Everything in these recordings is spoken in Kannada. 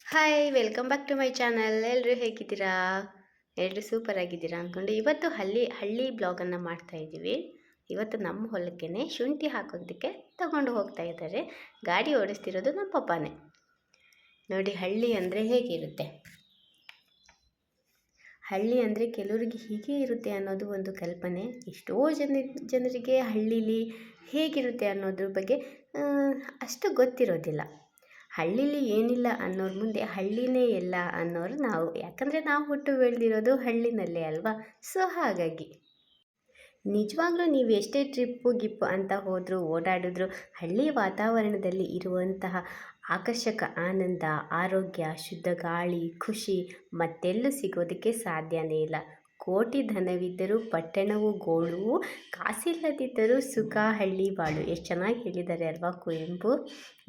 Hi welcome back to my channel. ಎಲ್ಲರೂ ಹೇಗಿದ್ದೀರಾ? ಎಲ್ಲರೂ ಸೂಪರ್ ಆಗಿದ್ದೀರಾ ಅಂದ್ಕೊಂಡು ಇವತ್ತು ಹಳ್ಳಿ ಬ್ಲಾಗನ್ನು ಮಾಡ್ತಾ ಇದ್ದೀವಿ. ಇವತ್ತು ನಮ್ಮ ಹೊಲಕ್ಕೇ ಶುಂಠಿ ಹಾಕೋದಕ್ಕೆ ತಗೊಂಡು ಹೋಗ್ತಾ ಇದ್ದಾರೆ. ಗಾಡಿ ಓಡಿಸ್ತಿರೋದು ನಮ್ಮ ಪಪ್ಪಾನೇ. ನೋಡಿ ಹಳ್ಳಿ ಅಂದರೆ ಹೇಗಿರುತ್ತೆ. ಹಳ್ಳಿ ಅಂದರೆ ಕೆಲವರಿಗೆ ಹೀಗೆ ಇರುತ್ತೆ ಅನ್ನೋದು ಒಂದು ಕಲ್ಪನೆ. ಎಷ್ಟೋ ಜನರಿಗೆ ಹಳ್ಳೀಲಿ ಹೇಗಿರುತ್ತೆ ಅನ್ನೋದ್ರ ಬಗ್ಗೆ ಅಷ್ಟು ಗೊತ್ತಿರೋದಿಲ್ಲ. ಹಳ್ಳೀಲಿ ಏನಿಲ್ಲ ಅನ್ನೋರ ಮುಂದೆ ಹಳ್ಳಿನೇ ಎಲ್ಲ ಅನ್ನೋರು ನಾವು. ಯಾಕಂದರೆ ನಾವು ಹುಟ್ಟು ಬೆಳೆದಿರೋದು ಹಳ್ಳಿನಲ್ಲೇ ಅಲ್ವಾ. ಸೊ ಹಾಗಾಗಿ ನಿಜವಾಗ್ಲೂ ನೀವು ಎಷ್ಟೇ ಗಿಪ್ಪು ಅಂತ ಹೋದರೂ ಓಡಾಡಿದ್ರು ಹಳ್ಳಿ ವಾತಾವರಣದಲ್ಲಿ ಇರುವಂತಹ ಆಕರ್ಷಕ ಆನಂದ, ಆರೋಗ್ಯ, ಶುದ್ಧ ಗಾಳಿ, ಖುಷಿ ಮತ್ತೆಲ್ಲೂ ಸಿಗೋದಕ್ಕೆ ಸಾಧ್ಯನೇ ಇಲ್ಲ. ಕೋಟಿ ಧನವಿದ್ದರೂ ಪಟ್ಟಣವು ಗೋಳು, ಕಾಸಿಲ್ಲದಿದ್ದರೂ ಸುಖ ಹಳ್ಳಿ ಬಾಳು. ಎಷ್ಟು ಚೆನ್ನಾಗಿ ಹೇಳಿದ್ದಾರೆ ಅಲ್ವಾ ಕುವೆಂಪು.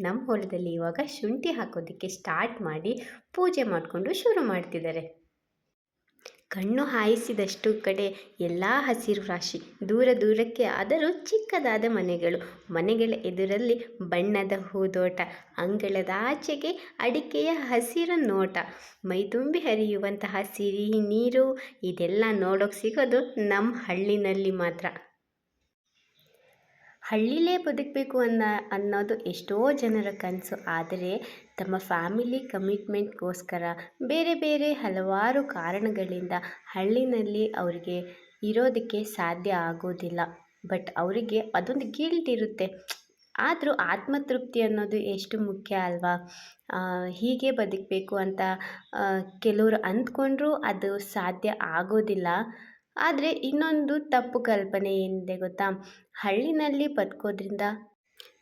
ನಮ್ಮ ಹೊಲದಲ್ಲಿ ಇವಾಗ ಶುಂಠಿ ಹಾಕೋದಕ್ಕೆ ಸ್ಟಾರ್ಟ್ ಮಾಡಿ ಪೂಜೆ ಮಾಡಿಕೊಂಡು ಶುರು ಮಾಡ್ತಿದ್ದಾರೆ. ಕಣ್ಣು ಹಾಯಿಸಿದಷ್ಟು ಕಡೆ ಎಲ್ಲ ಹಸಿರು ರಾಶಿ, ದೂರ ದೂರಕ್ಕೆ ಆದರೂ ಚಿಕ್ಕದಾದ ಮನೆಗಳ ಎದುರಲ್ಲಿ ಬಣ್ಣದ ಹೂದೋಟ, ಅಂಗಳದಾಚೆಗೆ ಅಡಿಕೆಯ ಹಸಿರು ನೋಟ, ಮೈತುಂಬಿ ಹರಿಯುವಂತಹ ಸಿರಿ ನೀರು, ಇದೆಲ್ಲ ನೋಡೋಕೆ ಸಿಗೋದು ನಮ್ಮ ಹಳ್ಳಿನಲ್ಲಿ ಮಾತ್ರ. ಹಳ್ಳಿಲೇ ಬದುಕಬೇಕು ಅನ್ನೋದು ಎಷ್ಟೋ ಜನರ ಕನಸು. ಆದರೆ ತಮ್ಮ ಫ್ಯಾಮಿಲಿ ಕಮಿಟ್ಮೆಂಟ್ಗೋಸ್ಕರ ಬೇರೆ ಬೇರೆ ಹಲವಾರು ಕಾರಣಗಳಿಂದ ಹಳ್ಳಿನಲ್ಲಿ ಅವರಿಗೆ ಇರೋದಕ್ಕೆ ಸಾಧ್ಯ ಆಗೋದಿಲ್ಲ. ಬಟ್ ಅವರಿಗೆ ಅದೊಂದು ಗಿಲ್ಟ್ ಇರುತ್ತೆ. ಆದರೂ ಆತ್ಮತೃಪ್ತಿ ಅನ್ನೋದು ಎಷ್ಟು ಮುಖ್ಯ ಅಲ್ವಾ. ಹೀಗೆ ಬದುಕಬೇಕು ಅಂತ ಕೆಲವರು ಅಂದ್ಕೊಂಡ್ರೂ ಅದು ಸಾಧ್ಯ ಆಗೋದಿಲ್ಲ. ಆದರೆ ಇನ್ನೊಂದು ತಪ್ಪು ಕಲ್ಪನೆ ಏನಿದೆ ಗೊತ್ತಾ, ಹಳ್ಳಿನಲ್ಲಿ ಬದುಕೋದ್ರಿಂದ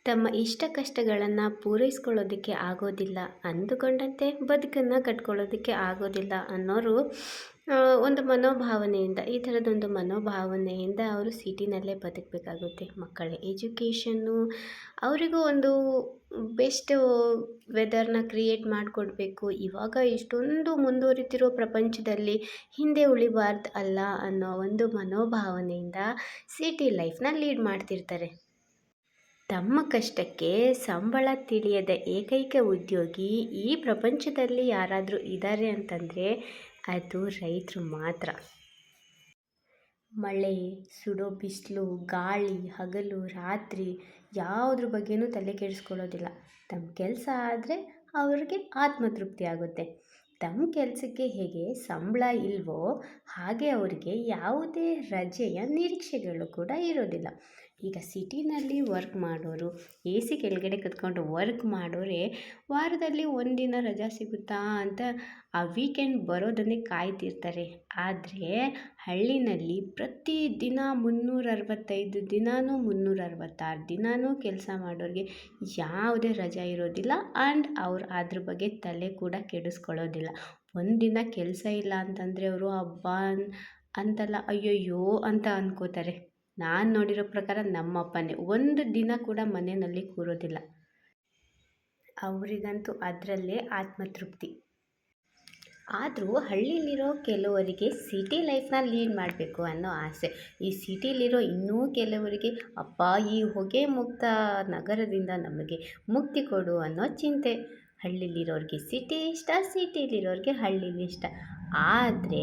ತಮ್ಮ ಇಷ್ಟ ಕಷ್ಟಗಳನ್ನು ಪೂರೈಸ್ಕೊಳ್ಳೋದಕ್ಕೆ ಆಗೋದಿಲ್ಲ, ಅಂದುಕೊಂಡಂತೆ ಬದುಕನ್ನು ಕಟ್ಕೊಳ್ಳೋದಕ್ಕೆ ಆಗೋದಿಲ್ಲ ಅನ್ನೋರು ಒಂದು ಮನೋಭಾವನೆಯಿಂದ, ಈ ಥರದೊಂದು ಮನೋಭಾವನೆಯಿಂದ ಅವರು ಸಿಟಿನಲ್ಲೇ ಬದುಕಬೇಕಾಗುತ್ತೆ. ಮಕ್ಕಳ ಎಜುಕೇಷನ್ನು, ಅವರಿಗೂ ಒಂದು ಬೆಸ್ಟ್ ವೆದರ್ನ ಕ್ರಿಯೇಟ್ ಮಾಡಿಕೊಡ್ಬೇಕು. ಇವಾಗ ಇಷ್ಟೊಂದು ಮುಂದುವರಿತಿರೋ ಪ್ರಪಂಚದಲ್ಲಿ ಹಿಂದೆ ಉಳಿಬಾರ್ದು ಅಲ್ಲ ಅನ್ನೋ ಒಂದು ಮನೋಭಾವನೆಯಿಂದ ಸಿಟಿ ಲೈಫ್ನ ಲೀಡ್ ಮಾಡ್ತಿರ್ತಾರೆ. ತಮ್ಮ ಕಷ್ಟಕ್ಕೆ ಸಂಬಳ ತಿಳಿಯದ ಏಕೈಕ ಉದ್ಯೋಗಿ ಈ ಪ್ರಪಂಚದಲ್ಲಿ ಯಾರಾದರೂ ಇದ್ದಾರೆ ಅಂತಂದರೆ ಅದು ರೈತರು ಮಾತ್ರ. ಮಳೆ, ಸುಡೋ ಬಿಸಿಲು, ಗಾಳಿ, ಹಗಲು ರಾತ್ರಿ ಯಾವುದ್ರ ಬಗ್ಗೆನೂ ತಲೆ ಕೆಡಿಸ್ಕೊಳ್ಳೋದಿಲ್ಲ. ತಮ್ಮ ಕೆಲಸ ಆದರೆ ಅವ್ರಿಗೆ ಆತ್ಮತೃಪ್ತಿ ಆಗುತ್ತೆ. ತಮ್ಮ ಕೆಲಸಕ್ಕೆ ಹೇಗೆ ಸಂಬಳ ಇಲ್ವೋ ಹಾಗೆ ಅವರಿಗೆ ಯಾವುದೇ ರಜೆಯ ನಿರೀಕ್ಷೆಗಳು ಕೂಡ ಇರೋದಿಲ್ಲ. ಈಗ ಸಿಟಿನಲ್ಲಿ ವರ್ಕ್ ಮಾಡೋರು, ಎ ಸಿ ಕೆಳಗಡೆ ಕೂತ್ಕೊಂಡು ವರ್ಕ್ ಮಾಡೋರೆ ವಾರದಲ್ಲಿ ಒಂದಿನ ರಜಾ ಸಿಗುತ್ತಾ ಅಂತ ಆ ವೀಕೆಂಡ್ ಬರೋದನ್ನೇ ಕಾಯ್ತಿರ್ತಾರೆ. ಆದರೆ ಹಳ್ಳಿನಲ್ಲಿ ಪ್ರತಿ ದಿನ 365 ದಿನವೂ 366 ದಿನವೂ ಕೆಲಸ ಮಾಡೋರಿಗೆ ಯಾವುದೇ ರಜಾ ಇರೋದಿಲ್ಲ. ಆ್ಯಂಡ್ ಅವ್ರು ಅದ್ರ ಬಗ್ಗೆ ತಲೆ ಕೂಡ ಕೆಡಿಸ್ಕೊಳ್ಳೋದಿಲ್ಲ. ಒಂದಿನ ಕೆಲಸ ಇಲ್ಲ ಅಂತಂದರೆ ಅವರು ಹಬ್ಬ ಅಂತಲ್ಲ ಅಯ್ಯಯ್ಯೋ ಅಂತ ಅಂದ್ಕೋತಾರೆ. ನಾನು ನೋಡಿರೋ ಪ್ರಕಾರ ನಮ್ಮಪ್ಪನೇ ಒಂದು ದಿನ ಕೂಡ ಮನೆಯಲ್ಲಿ ಕೂರೋದಿಲ್ಲ. ಅವರಿಗಂತೂ ಅದರಲ್ಲೇ ಆತ್ಮತೃಪ್ತಿ. ಆದರೂ ಹಳ್ಳಿಲಿರೋ ಕೆಲವರಿಗೆ ಸಿಟಿ ಲೈಫ್ನ ಲೀಡ್ ಮಾಡಬೇಕು ಅನ್ನೋ ಆಸೆ. ಈ ಸಿಟಿಲಿರೋ ಇನ್ನೂ ಕೆಲವರಿಗೆ ಅಪ್ಪ ಈ ಹೊಗೆ ಮುಕ್ತ ನಗರದಿಂದ ನಮಗೆ ಮುಕ್ತಿ ಕೊಡು ಅನ್ನೋ ಚಿಂತೆ. ಹಳ್ಳಿಲಿರೋರಿಗೆ ಸಿಟಿ ಇಷ್ಟ, ಸಿಟಿಲಿರೋರಿಗೆ ಹಳ್ಳಿಲಿ ಇಷ್ಟ. ಆದರೆ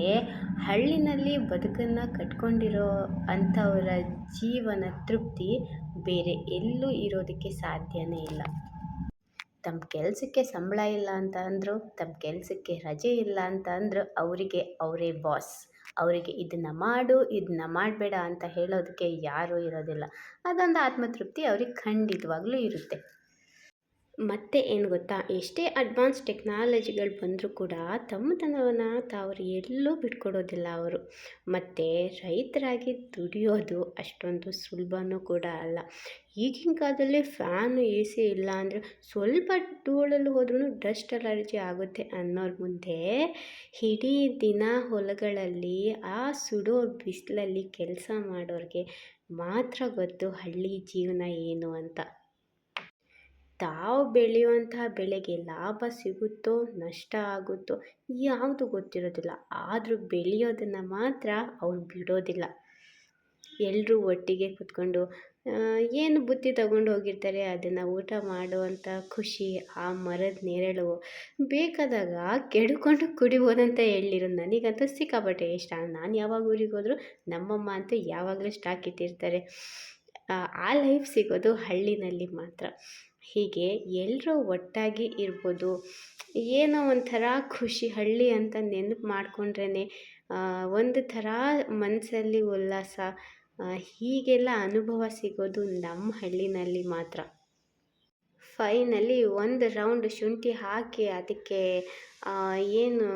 ಹಳ್ಳಿನಲ್ಲಿ ಬದುಕನ್ನು ಕಟ್ಕೊಂಡಿರೋ ಅಂಥವರ ಜೀವನ ತೃಪ್ತಿ ಬೇರೆ ಎಲ್ಲೂ ಇರೋದಕ್ಕೆ ಸಾಧ್ಯನೇ ಇಲ್ಲ. ತಮ್ಮ ಕೆಲಸಕ್ಕೆ ಸಂಬಳ ಇಲ್ಲ ಅಂತ ಅಂದರು, ತಮ್ಮ ಕೆಲಸಕ್ಕೆ ರಜೆ ಇಲ್ಲ ಅಂತ ಅಂದರು ಅವರಿಗೆ ಅವರೇ ಬಾಸ್. ಅವರಿಗೆ ಇದನ್ನು ಮಾಡು, ಇದನ್ನು ಮಾಡಬೇಡ ಅಂತ ಹೇಳೋದಕ್ಕೆ ಯಾರೂ ಇರೋದಿಲ್ಲ. ಅದೊಂದು ಆತ್ಮತೃಪ್ತಿ ಅವ್ರಿಗೆ ಖಂಡಿತವಾಗ್ಲೂ ಇರುತ್ತೆ. ಮತ್ತು ಏನು ಗೊತ್ತಾ, ಎಷ್ಟೇ ಅಡ್ವಾನ್ಸ್ ಟೆಕ್ನಾಲಜಿಗಳು ಬಂದರೂ ಕೂಡ ತಮ್ಮತನವನ್ನು ತಾವರು ಎಲ್ಲೂ ಬಿಟ್ಕೊಡೋದಿಲ್ಲ ಅವರು. ಮತ್ತು ರೈತರಾಗಿ ದುಡಿಯೋದು ಅಷ್ಟೊಂದು ಸುಲಭನೂ ಕೂಡ ಅಲ್ಲ. ಈಗಿನ ಕಾಲದಲ್ಲಿ ಫ್ಯಾನು ಎ ಸಿ ಇಲ್ಲ ಅಂದರೆ ಸ್ವಲ್ಪ ಧೂಳಲ್ಲಿ ಹೋದ್ರೂ ಡಸ್ಟ್ ಅಲರ್ಜಿ ಆಗುತ್ತೆ ಅನ್ನೋರ ಮುಂದೆ ಇಡೀ ದಿನ ಹೊಲಗಳಲ್ಲಿ ಆ ಸುಡೋ ಬಿಸಿಲಲ್ಲಿ ಕೆಲಸ ಮಾಡೋರಿಗೆ ಮಾತ್ರ ಗೊತ್ತು ಹಳ್ಳಿ ಜೀವನ ಏನು ಅಂತ. ತಾವು ಬೆಳೆಯುವಂತಹ ಬೆಳೆಗೆ ಲಾಭ ಸಿಗುತ್ತೋ ನಷ್ಟ ಆಗುತ್ತೋ ಯಾವುದು ಗೊತ್ತಿರೋದಿಲ್ಲ. ಆದರೂ ಬೆಳೆಯೋದನ್ನು ಮಾತ್ರ ಅವ್ರು ಬಿಡೋದಿಲ್ಲ. ಎಲ್ಲರೂ ಒಟ್ಟಿಗೆ ಕೂತ್ಕೊಂಡು ಆ, ಏನು ಬುತ್ತಿ ತಗೊಂಡು ಹೋಗಿರ್ತಾರೆ ಅದನ್ನು ಊಟ ಮಾಡುವಂಥ ಖುಷಿ, ಆ ಮರದ ನೆರಳು ಬೇಕಾದಾಗ ಕೆಡ್ಕೊಂಡು ಕುಡಿಬೋದಂತ ಹೇಳಿರೋದು ನನಗಂತೂ ಸಿಕ್ಕಾಪಟ್ಟೆ ಇಷ್ಟ. ನಾನು ಯಾವಾಗ ಊರಿಗೆ ಹೋದರೂ ನಮ್ಮಮ್ಮ ಅಂತೂ ಯಾವಾಗಲೂ ಸ್ಟಾಕ್ ಇಟ್ಟಿರ್ತಾರೆ. ಆ ಲೈಫ್ ಸಿಗೋದು ಹಳ್ಳಿನಲ್ಲಿ ಮಾತ್ರ. ಹೀಗೆ ಎಲ್ಲರೂ ಒಟ್ಟಾಗಿ ಇರ್ಬೋದು. ಏನೋ ಒಂಥರ ಖುಷಿ, ಹಳ್ಳಿ ಅಂತ ನೆನಪು ಮಾಡಿಕೊಂಡ್ರೇ ಒಂದು ಥರ ಮನಸ್ಸಲ್ಲಿ ಉಲ್ಲಾಸ. ಹೀಗೆಲ್ಲ ಅನುಭವ ಸಿಗೋದು ನಮ್ಮ ಹಳ್ಳಿನಲ್ಲಿ ಮಾತ್ರ. ಫೈನಲಿ ಒಂದು ರೌಂಡ್ ಶುಂಠಿ ಹಾಕಿ ಅದಕ್ಕೆ ಏನು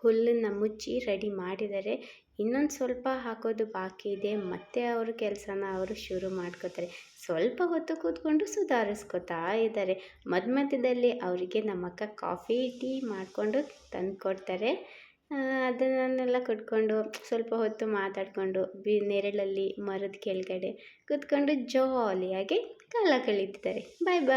ಹುಲ್ಲನ್ನು ಮುಚ್ಚಿ ರೆಡಿ ಮಾಡಿದರೆ, ಇನ್ನೊಂದು ಸ್ವಲ್ಪ ಹಾಕೋದು ಬಾಕಿ ಇದೆ. ಮತ್ತೆ ಅವರು ಕೆಲಸನ ಅವರು ಶುರು ಮಾಡ್ಕೋತಾರೆ. ಸ್ವಲ್ಪ ಹೊತ್ತು ಕೂತ್ಕೊಂಡು ಸುಧಾರಿಸ್ಕೋತಾ ಇದ್ದಾರೆ. ಮಧ್ಯದಲ್ಲಿ ಅವರಿಗೆ ನಮ್ಮಕ್ಕ ಕಾಫಿ ಟೀ ಮಾಡಿಕೊಂಡು ತಂದು ಕೊಡ್ತಾರೆ. ಅದನ್ನೆಲ್ಲ ಕುಡ್ಕೊಂಡು ಸ್ವಲ್ಪ ಹೊತ್ತು ಮಾತಾಡಿಕೊಂಡು ನೆರಳಲ್ಲಿ ಮರದ ಕೆಳಗಡೆ ಕೂತ್ಕೊಂಡು ಜಾಲಿಯಾಗಿ ಕಾಲ ಕಳೀತಿದ್ದಾರೆ. ಬಾಯ್ ಬಾಯ್.